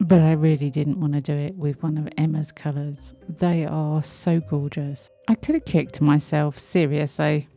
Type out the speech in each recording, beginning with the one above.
But I really didn't want to do it with one of Emma's colours. They are so gorgeous. I could have kicked myself, seriously.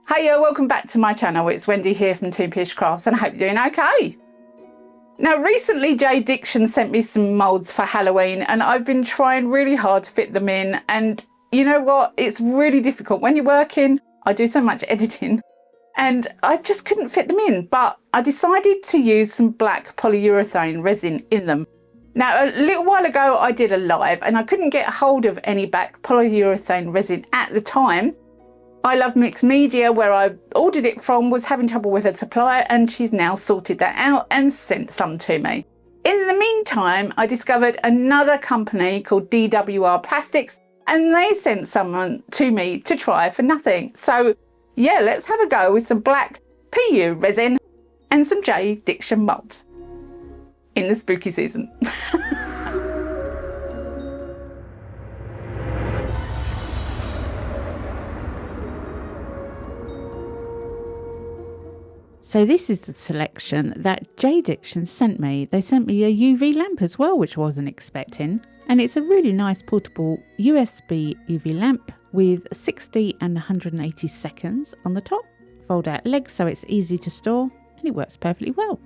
Hiya, welcome back to my channel. It's Wendy here from Toonpish Crafts and I hope you're doing okay. Now recently JDiction sent me some moulds for Halloween and I've been trying really hard to fit them in, and you know what, it's really difficult. When you're working, I do so much editing and I just couldn't fit them in, but I decided to use some black polyurethane resin in them. Now a little while ago I did a live and I couldn't get hold of any black polyurethane resin at the time. I Love Mixed Media, where I ordered it from, was having trouble with a supplier and she's now sorted that out and sent some to me. In the meantime, I discovered another company called DWR Plastics and they sent someone to me to try for nothing. So yeah, let's have a go with some black PU resin and some JDiction moulds in the spooky season. So this is the selection that JDiction sent me. They sent me a UV lamp as well, which I wasn't expecting. And it's a really nice portable USB UV lamp with 60 and 180 seconds on the top. Fold out legs so it's easy to store and it works perfectly well.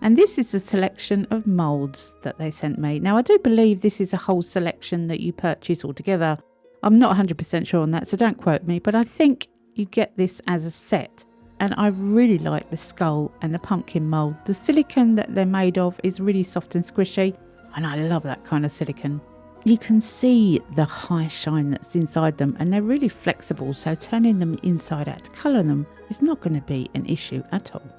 And this is the selection of moulds that they sent me. Now I do believe this is a whole selection that you purchase altogether. I'm not 100% sure on that, so don't quote me, but I think you get this as a set. And I really like the skull and the pumpkin mould. The silicone that they're made of is really soft and squishy, and I love that kind of silicone. You can see the high shine that's inside them, and they're really flexible, so turning them inside out to colour them is not going to be an issue at all.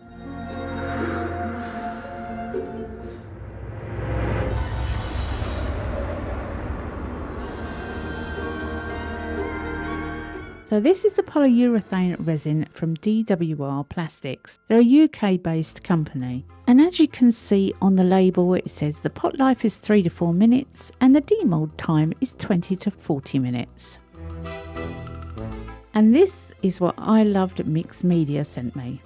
So this is the polyurethane resin from DWR Plastics. They're a UK based company, and as you can see on the label it says the pot life is 3 to 4 minutes and the demold time is 20 to 40 minutes. And this is what I Loved Mixed Media sent me,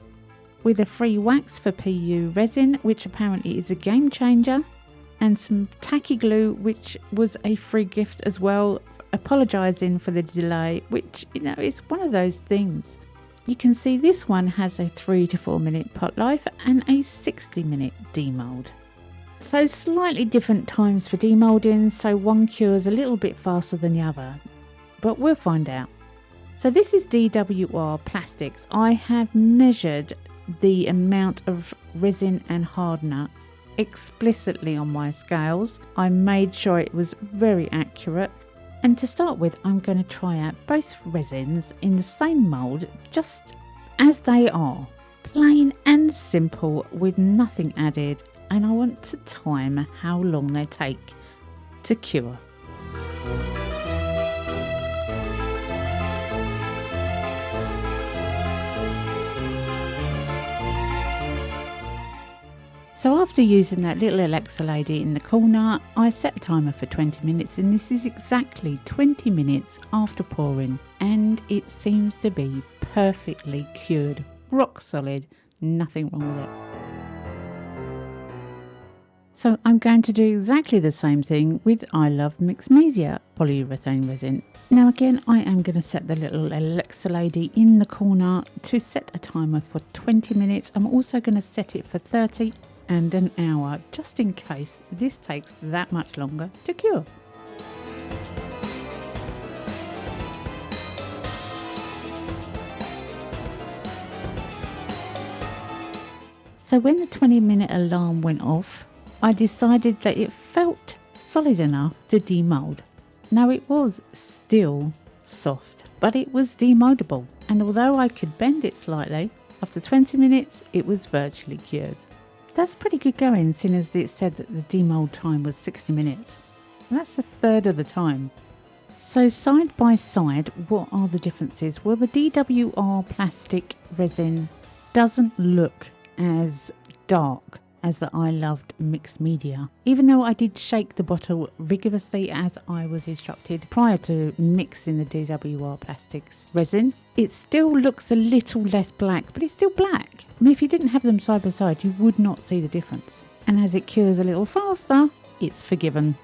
with a free wax for PU resin, which apparently is a game changer, and some tacky glue, which was a free gift as well. Apologising for the delay, which, you know, is one of those things. You can see this one has a 3 to 4 minute pot life and a 60-minute demould. So slightly different times for demoulding, so one cures a little bit faster than the other, but we'll find out. So this is DWR Plastics. I have measured the amount of resin and hardener explicitly on my scales. I made sure it was very accurate. And to start with, I'm going to try out both resins in the same mould, just as they are, plain and simple with nothing added, and I want to time how long they take to cure. So after using that little Alexa lady in the corner, I set a timer for 20 minutes, and this is exactly 20 minutes after pouring, and it seems to be perfectly cured, rock solid, nothing wrong with it. So I'm going to do exactly the same thing with I Love Mixed Media polyurethane resin. Now again, I am going to set the little Alexa lady in the corner to set a timer for 20 minutes. I'm also going to set it for 30 and an hour, just in case this takes that much longer to cure. So when the 20-minute alarm went off, I decided that it felt solid enough to demould. Now it was still soft, but it was demoldable, and although I could bend it slightly, after 20 minutes it was virtually cured. That's pretty good going, seeing as it said that the demold time was 60 minutes. That's a third of the time. So side by side, what are the differences? Well, the DWR plastic resin doesn't look as dark as the I Loved mixed media. Even though I did shake the bottle rigorously as I was instructed prior to mixing the DWR Plastics resin, it still looks a little less black, but it's still black. I mean, if you didn't have them side by side, you would not see the difference. And as it cures a little faster, it's forgiven.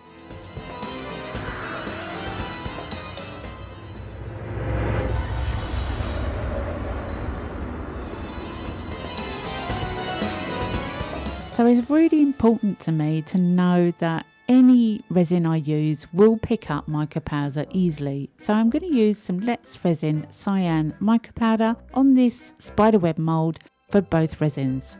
So it's really important to me to know that any resin I use will pick up mica powder easily. So I'm going to use some Let's Resin Cyan mica powder on this spiderweb mould for both resins.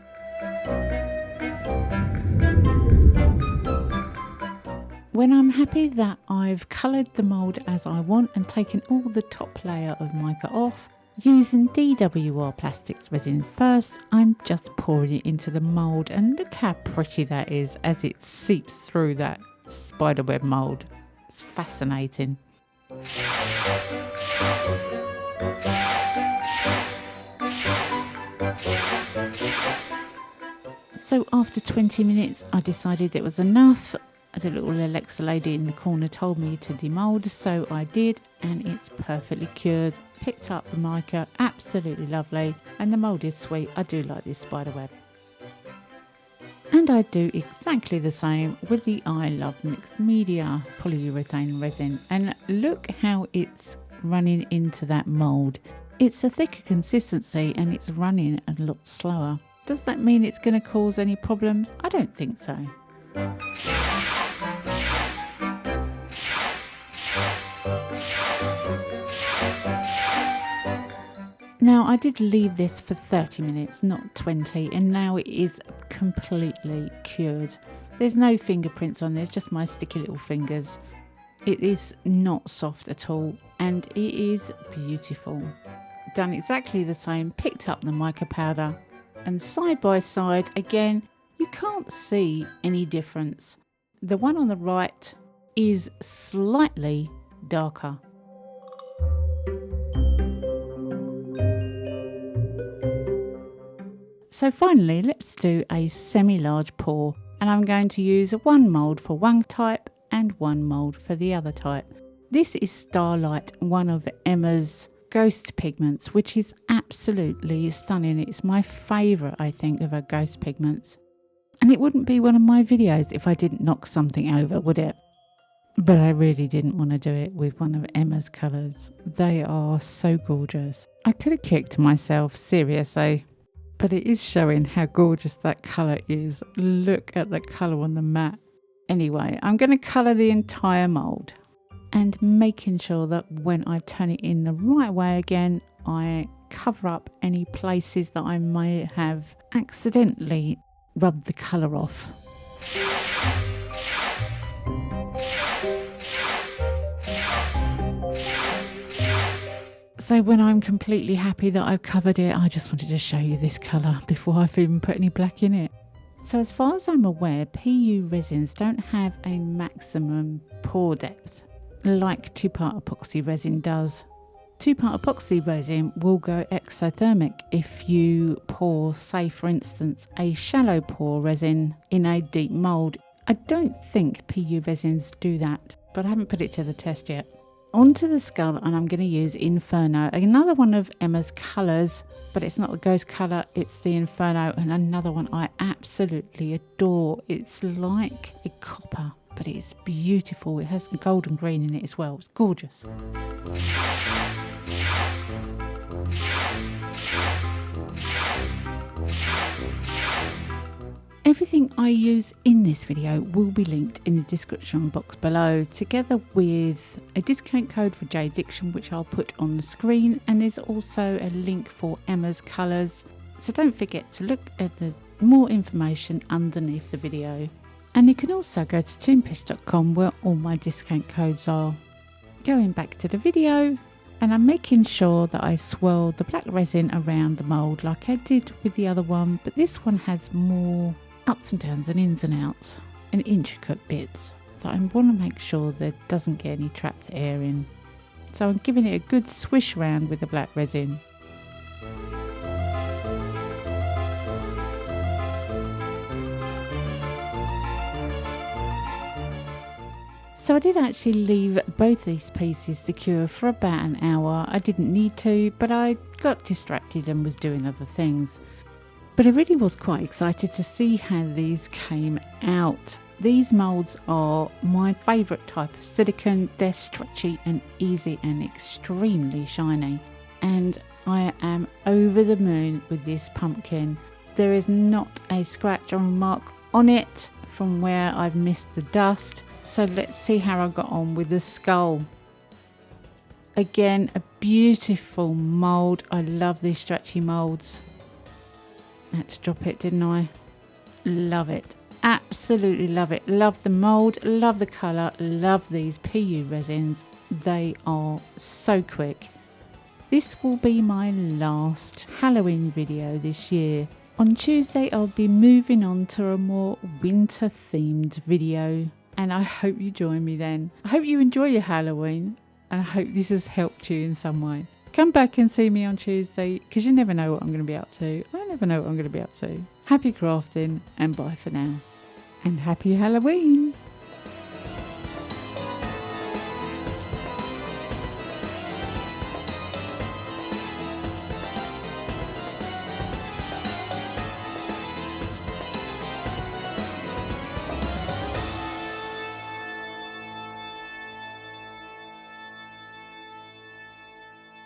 When I'm happy that I've coloured the mould as I want and taken all the top layer of mica off, using DWR Plastics resin first, I'm just pouring it into the mould, and look how pretty that is as it seeps through that spiderweb mould. It's fascinating. So after 20 minutes I decided it was enough. The little Alexa lady in the corner told me to demold, so I did, and it's perfectly cured. Picked up the mica, absolutely lovely, and the mould is sweet. I do like this spiderweb. And I do exactly the same with the I Love mixed media polyurethane resin, and look how it's running into that mould. It's a thicker consistency and it's running a lot slower. Does that mean it's going to cause any problems? I don't think so. Now I did leave this for 30 minutes, not 20, and now it is completely cured. There's no fingerprints on this, just my sticky little fingers. It is not soft at all, and it is beautiful. Done exactly the same, picked up the mica powder, and side by side, again, you can't see any difference. The one on the right is slightly darker. So finally, let's do a semi-large pour, and I'm going to use one mould for one type and one mould for the other type. This is Starlight, one of Emma's ghost pigments, which is absolutely stunning. It's my favourite, I think, of her ghost pigments. And it wouldn't be one of my videos if I didn't knock something over, would it? But I really didn't want to do it with one of Emma's colours. They are so gorgeous. I could have kicked myself, seriously. But it is showing how gorgeous that colour is. Look at the colour on the mat. Anyway, I'm going to colour the entire mould, and making sure that when I turn it in the right way again, I cover up any places that I may have accidentally rubbed the colour off. So when I'm completely happy that I've covered it, I just wanted to show you this colour before I've even put any black in it. So as far as I'm aware, PU resins don't have a maximum pour depth like 2-part epoxy resin does. 2-part epoxy resin will go exothermic if you pour, say for instance, a shallow pour resin in a deep mould. I don't think PU resins do that, but I haven't put it to the test yet. Onto the skull, and I'm going to use Inferno, another one of Emma's colours, but it's not the ghost colour, it's the Inferno, and another one I absolutely adore. It's like a copper, but it's beautiful. It has gold and green in it as well. It's gorgeous. Everything I use in this video will be linked in the description box below, together with a discount code for JDiction, which I'll put on the screen, and there's also a link for Emma's colours. So don't forget to look at the more information underneath the video. And you can also go to toonpish.com where all my discount codes are. Going back to the video, and I'm making sure that I swirl the black resin around the mould like I did with the other one, but this one has more ups and downs and ins and outs and intricate bits that I want to make sure there doesn't get any trapped air in. So I'm giving it a good swish round with the black resin. So I did actually leave both these pieces to cure for about an hour. I didn't need to, but I got distracted and was doing other things. But I really was quite excited to see how these came out. These moulds are my favourite type of silicone. They're stretchy and easy and extremely shiny. And I am over the moon with this pumpkin. There is not a scratch or mark on it from where I've missed the dust. So let's see how I got on with the skull. Again, a beautiful mould. I love these stretchy moulds. I had to drop it, didn't I? Love it. Absolutely love it. Love the mould, love the colour, love these PU resins. They are so quick. This will be my last Halloween video this year. On Tuesday, I'll be moving on to a more winter themed video. And I hope you join me then. I hope you enjoy your Halloween and I hope this has helped you in some way. Come back and see me on Tuesday because you never know what I'm going to be up to. I never know what I'm going to be up to. Happy crafting and bye for now. And happy Halloween.